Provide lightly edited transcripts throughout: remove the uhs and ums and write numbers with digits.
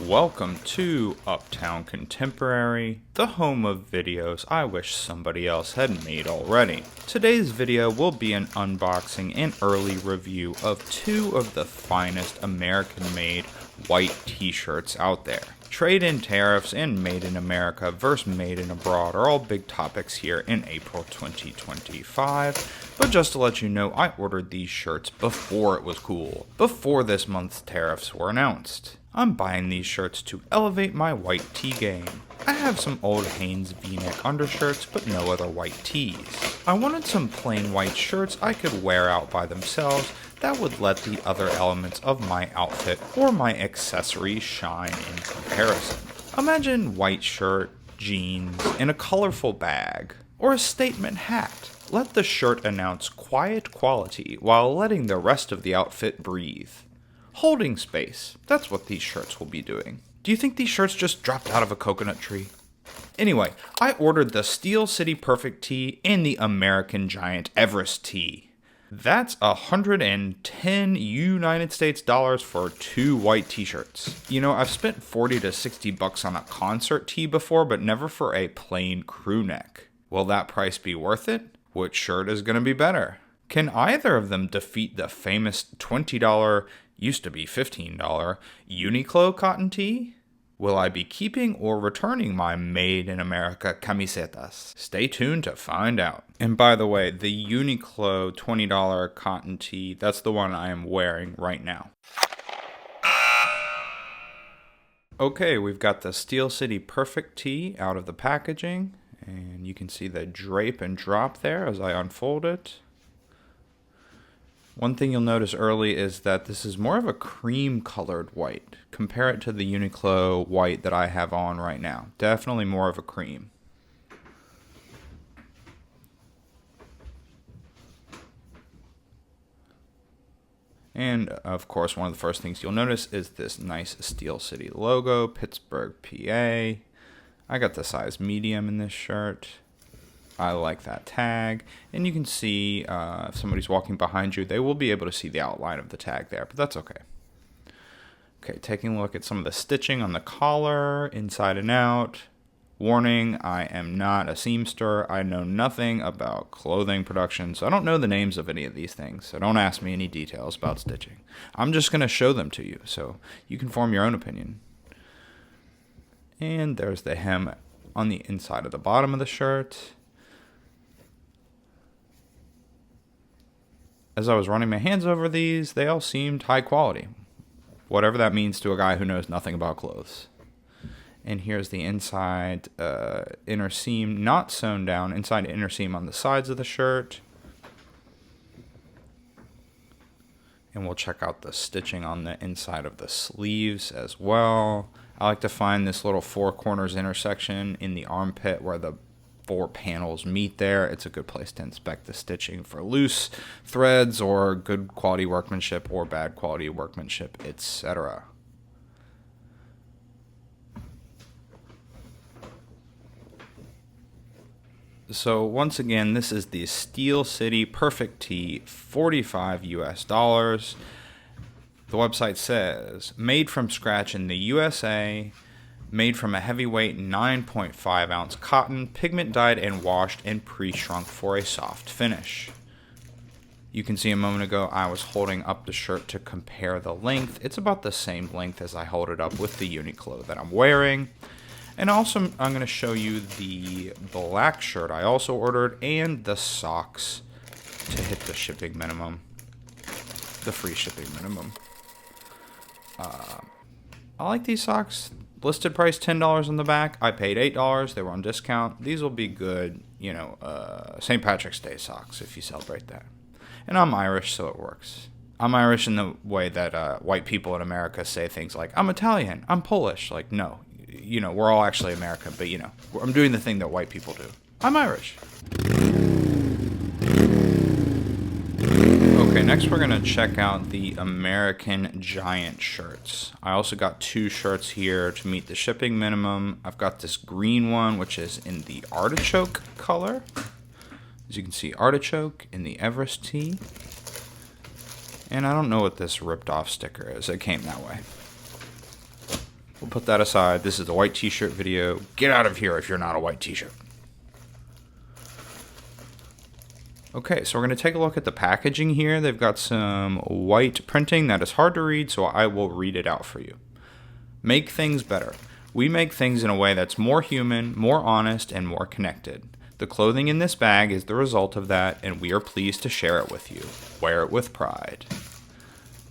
Welcome to Uptown Contemporary, the home of videos I wish somebody else had made already. Today's video will be an unboxing and early review of two of the finest American-made white t-shirts out there. Trade-in tariffs and Made in America versus Made in Abroad are all big topics here in April 2025, but just to let you know, I ordered these shirts before it was cool, before this month's tariffs were announced. I'm buying these shirts to elevate my white tee game. I have some old Hanes V-neck undershirts, but no other white tees. I wanted some plain white shirts I could wear out by themselves that would let the other elements of my outfit or my accessories shine in comparison. Imagine white shirt, jeans, and a colorful bag, or a statement hat. Let the shirt announce quiet quality while letting the rest of the outfit breathe. Holding space. That's what these shirts will be doing. Do you think these shirts just dropped out of a coconut tree? Anyway, I ordered the Steel City Perfect tee and the American Giant Everest tee. That's 110 United States dollars for two white t-shirts. You know, I've spent 40 to 60 bucks on a concert tee before, but never for a plain crew neck. Will that price be worth it? Which shirt is going to be better? Can either of them defeat the famous $20, used to be $15, Uniqlo cotton tee? Will I be keeping or returning my Made in America camisetas? Stay tuned to find out. And by the way, the Uniqlo $20 cotton tee, that's the one I am wearing right now. Okay, we've got the Steel City Perfect tee out of the packaging, and you can see the drape and drop there as I unfold it. One thing you'll notice early is that this is more of a cream colored white. Compare it to the Uniqlo white that I have on right now. Definitely more of a cream. And of course, one of the first things you'll notice is this nice Steel City logo, Pittsburgh, PA. I got the size medium in this shirt. I like that tag, and you can see if somebody's walking behind you, they will be able to see the outline of the tag there, but that's okay. Okay, taking a look at some of the stitching on the collar, inside and out. Warning, I am not a seamster. I know nothing about clothing production, so I don't know the names of any of these things, so don't ask me any details about stitching. I'm just going to show them to you, so you can form your own opinion. And there's the hem on the inside of the bottom of the shirt. As I was running my hands over these, they all seemed high quality. Whatever that means to a guy who knows nothing about clothes. And here's the inside inner seam, not sewn down, inside inner seam on the sides of the shirt. And we'll check out the stitching on the inside of the sleeves as well. I like to find this little four corners intersection in the armpit where the four panels meet there. It's a good place to inspect the stitching for loose threads or good quality workmanship or bad quality workmanship, etc. So once again, this is the Steel City Perfect tee, 45 US dollars. The website says, made from scratch in the USA, made from a heavyweight 9.5 ounce cotton, pigment dyed and washed and pre-shrunk for a soft finish. You can see a moment ago I was holding up the shirt to compare the length. It's about the same length as I hold it up with the Uniqlo that I'm wearing. And also I'm going to show you the black shirt I also ordered and the socks to hit the shipping minimum, the free shipping minimum. I like these socks. Listed price $10 on the back. I paid $8. They were on discount. These will be good, St. Patrick's Day socks if you celebrate that. And I'm Irish, so it works. I'm Irish in the way that white people in America say things like, I'm Italian, I'm Polish. Like, no, we're all actually American, but, I'm doing the thing that white people do. I'm Irish. Okay, next we're going to check out the American Giant shirts. I also got two shirts here to meet the shipping minimum. I've got this green one, which is in the artichoke color. As you can see, artichoke in the Everest tee. And I don't know what this ripped off sticker is. It came that way. We'll put that aside. This is the white t-shirt video. Get out of here if you're not a white t-shirt. Okay, so we're going to take a look at the packaging here. They've got some white printing that is hard to read, so I will read it out for you. Make things better. We make things in a way that's more human, more honest, and more connected. The clothing in this bag is the result of that, and we are pleased to share it with you. Wear it with pride.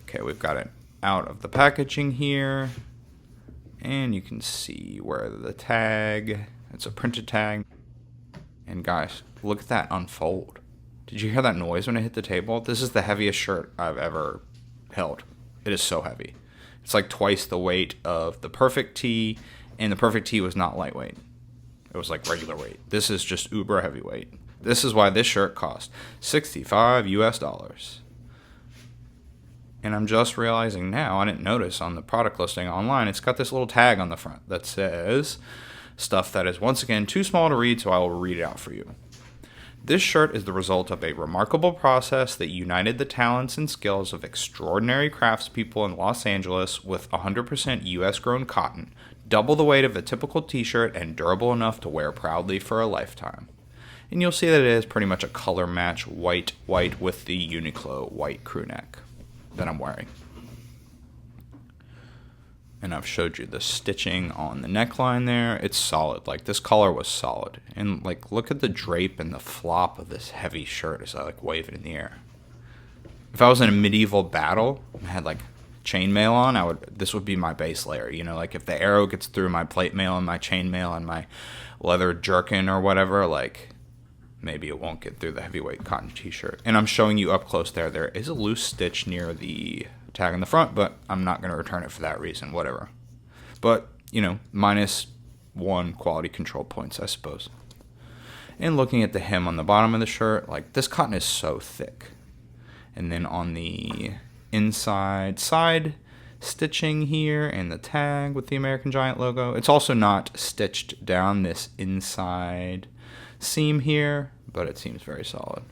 Okay, we've got it out of the packaging here. And you can see where the tag, it's a printed tag. And guys, look at that unfold. Did you hear that noise when it hit the table? This is the heaviest shirt I've ever held. It is so heavy. It's like twice the weight of the Perfect Tee, and the Perfect Tee was not lightweight. It was like regular weight. This is just uber heavyweight. This is why this shirt cost $65 US. And I'm just realizing now, I didn't notice on the product listing online, it's got this little tag on the front that says stuff that is once again too small to read, so I will read it out for you. This shirt is the result of a remarkable process that united the talents and skills of extraordinary craftspeople in Los Angeles with 100% US grown cotton, double the weight of a typical t-shirt and durable enough to wear proudly for a lifetime. And you'll see that it is pretty much a color match white with the Uniqlo white crew neck that I'm wearing. And I've showed you the stitching on the neckline there. It's solid. Like, this color was solid. And like, look at the drape and the flop of this heavy shirt as I like wave it in the air. If I was in a medieval battle and had like chainmail on, this would be my base layer. You know, like if the arrow gets through my plate mail and my chainmail and my leather jerkin or whatever, like maybe it won't get through the heavyweight cotton t-shirt. And I'm showing you up close there. There is a loose stitch near the tag on the front, but I'm not going to return it for that reason, whatever. But, you know, -1 quality control points, I suppose. And looking at the hem on the bottom of the shirt, like, this cotton is so thick. And then on the inside side stitching here and the tag with the American Giant logo, it's also not stitched down this inside seam here, but it seems very solid.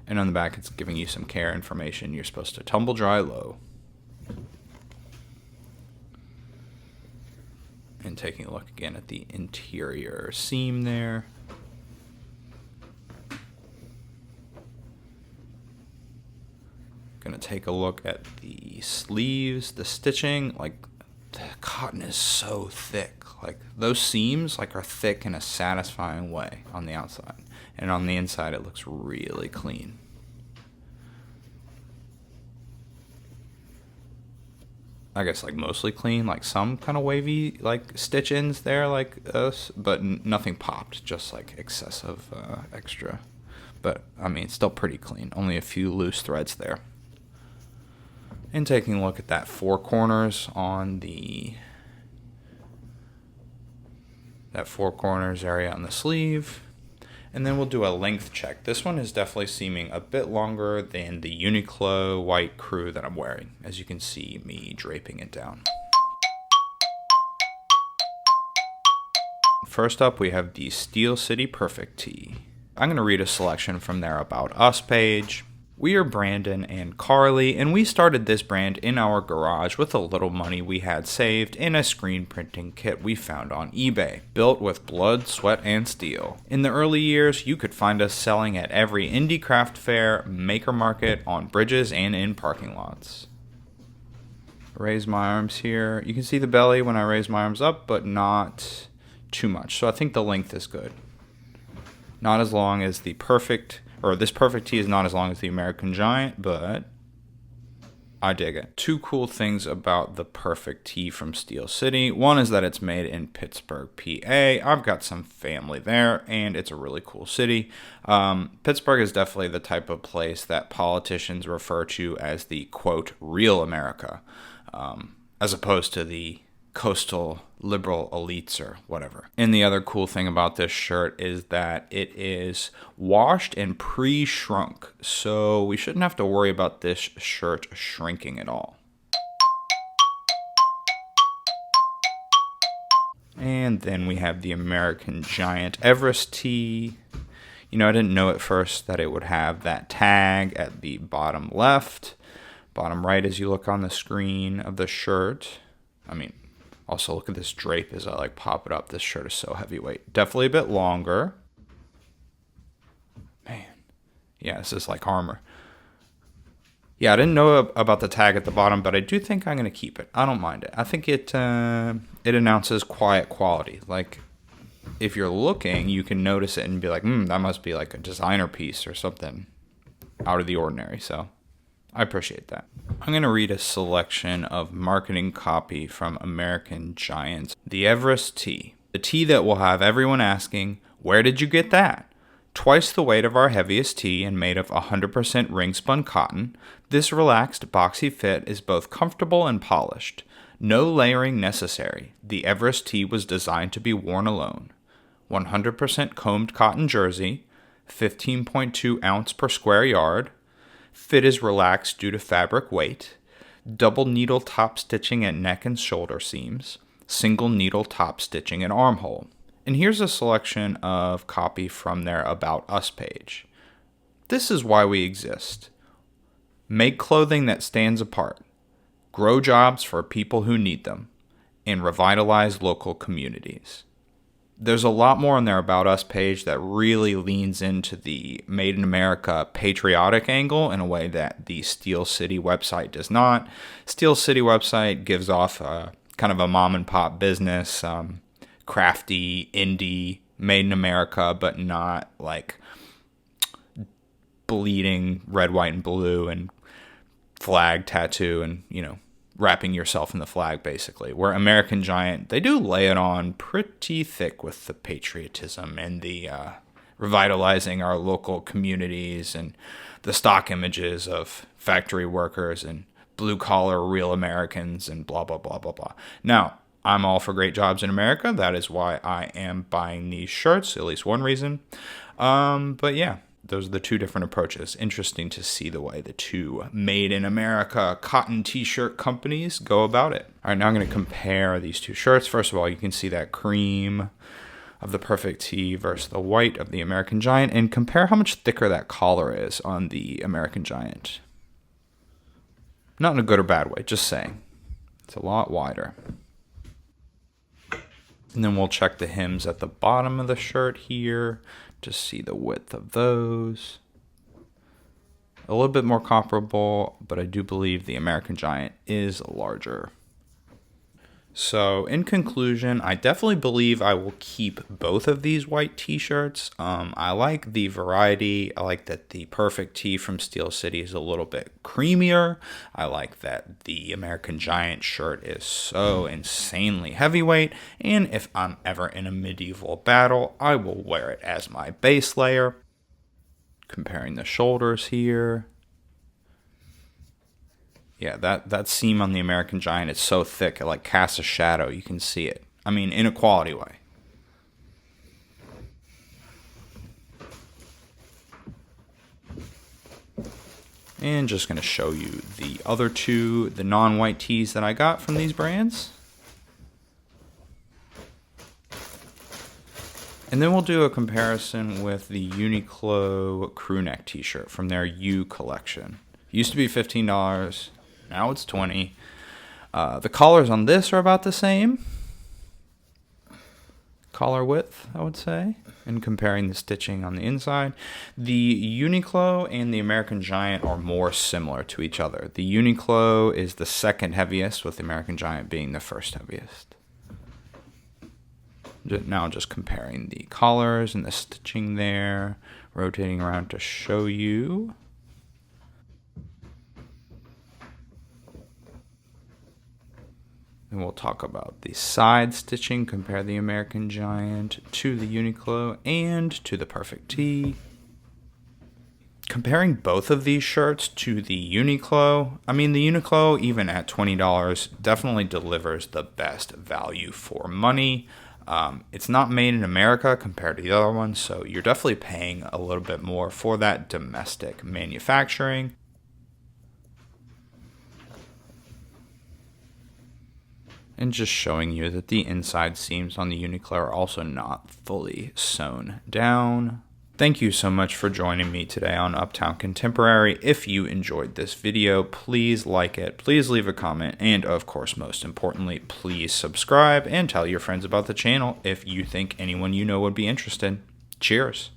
And on the back, it's giving you some care information. You're supposed to tumble dry low. And taking a look again at the interior seam there. Gonna take a look at the sleeves, the stitching. Like, the cotton is so thick. Like, those seams like are thick in a satisfying way on the outside. And on the inside, it looks really clean. I guess like mostly clean, like some kind of wavy like stitch ins there, like this, but nothing popped, just like excessive extra. But I mean, it's still pretty clean. Only a few loose threads there. And taking a look at that four corners on that four corners area on the sleeve. And then we'll do a length check. This one is definitely seeming a bit longer than the Uniqlo white crew that I'm wearing, as you can see me draping it down. First up, we have the Steel City Perfect Tee. I'm going to read a selection from their About Us page. We are Brandon and Carly, and we started this brand in our garage with a little money we had saved in a screen printing kit we found on eBay, built with blood, sweat, and steel. In the early years, you could find us selling at every indie craft fair, maker market, on bridges, and in parking lots. Raise my arms here. You can see the belly when I raise my arms up, but not too much. So I think the length is good. Not as long as the this Perfect Tee is not as long as the American Giant, but I dig it. Two cool things about the Perfect Tee from Steel City. One is that it's made in Pittsburgh, PA. I've got some family there, and it's a really cool city. Pittsburgh is definitely the type of place that politicians refer to as the, quote, real America, as opposed to the coastal liberal elites or whatever. And the other cool thing about this shirt is that it is washed and pre-shrunk, so we shouldn't have to worry about this shirt shrinking at all. And then we have the American Giant Everest tee. You know, I didn't know at first that it would have that tag at the bottom left, bottom right as you look on the screen of the shirt. I mean, Also, look at this drape as I like pop it up. This shirt is so heavyweight. Definitely a bit longer. Man. Yeah, this is like armor. Yeah, I didn't know about the tag at the bottom, but I do think I'm going to keep it. I don't mind it. I think it announces quiet quality. Like, if you're looking, you can notice it and be like, that must be like a designer piece or something out of the ordinary. So I appreciate that. I'm going to read a selection of marketing copy from American Giant's The Everest Tee. The tee that will have everyone asking, where did you get that? Twice the weight of our heaviest tee and made of 100% ring-spun cotton, this relaxed, boxy fit is both comfortable and polished. No layering necessary. The Everest tee was designed to be worn alone. 100% combed cotton jersey, 15.2 ounce per square yard. Fit is relaxed due to fabric weight. Double needle top stitching at neck and shoulder seams. Single needle top stitching at armhole. And here's a selection of copy from their About Us page. This is why we exist. Make clothing that stands apart. Grow jobs for people who need them. And revitalize local communities. There's a lot more on their About Us page that really leans into the Made in America patriotic angle in a way that the Steel City website does not. Steel City website gives off kind of a mom and pop business, crafty, indie, made in America, but not like bleeding red, white, and blue and flag tattoo and, wrapping yourself in the flag, basically. Where American Giant, they do lay it on pretty thick with the patriotism and the revitalizing our local communities and the stock images of factory workers and blue-collar real Americans and blah, blah, blah, blah, blah. Now, I'm all for great jobs in America. That is why I am buying these shirts, at least one reason. But yeah, those are the two different approaches. Interesting to see the way the two Made in America cotton t-shirt companies go about it. All right, now I'm going to compare these two shirts. First of all, you can see that cream of the Perfect Tee versus the white of the American Giant, and compare how much thicker that collar is on the American Giant. Not in a good or bad way, just saying. It's a lot wider. And then we'll check the hems at the bottom of the shirt here to see the width of those. A little bit more comparable, but I do believe the American Giant is larger. So in conclusion, I definitely believe I will keep both of these white t-shirts. I like the variety. I like that the Perfect Tee from Steel City is a little bit creamier. I like that the American Giant shirt is so insanely heavyweight. And if I'm ever in a medieval battle, I will wear it as my base layer. Comparing the shoulders here. Yeah, that seam on the American Giant is so thick, it like casts a shadow. You can see it. I mean, in a quality way. And just going to show you the other two, the non-white tees that I got from these brands. And then we'll do a comparison with the Uniqlo crew neck t-shirt from their U collection. Used to be $15. Now it's $20. The collars on this are about the same. Collar width, I would say. And comparing the stitching on the inside. The Uniqlo and the American Giant are more similar to each other. The Uniqlo is the second heaviest, with the American Giant being the first heaviest. Now just comparing the collars and the stitching there. Rotating around to show you. And we'll talk about the side stitching, compare the American Giant to the Uniqlo and to the Perfect Tee. Comparing both of these shirts to the Uniqlo, I mean, the Uniqlo, even at $20, definitely delivers the best value for money. It's not made in America compared to the other ones, so you're definitely paying a little bit more for that domestic manufacturing. And just showing you that the inside seams on the Uniqlo are also not fully sewn down. Thank you so much for joining me today on Uptown Contemporary. If you enjoyed this video, please like it, please leave a comment, and of course, most importantly, please subscribe and tell your friends about the channel if you think anyone you know would be interested. Cheers!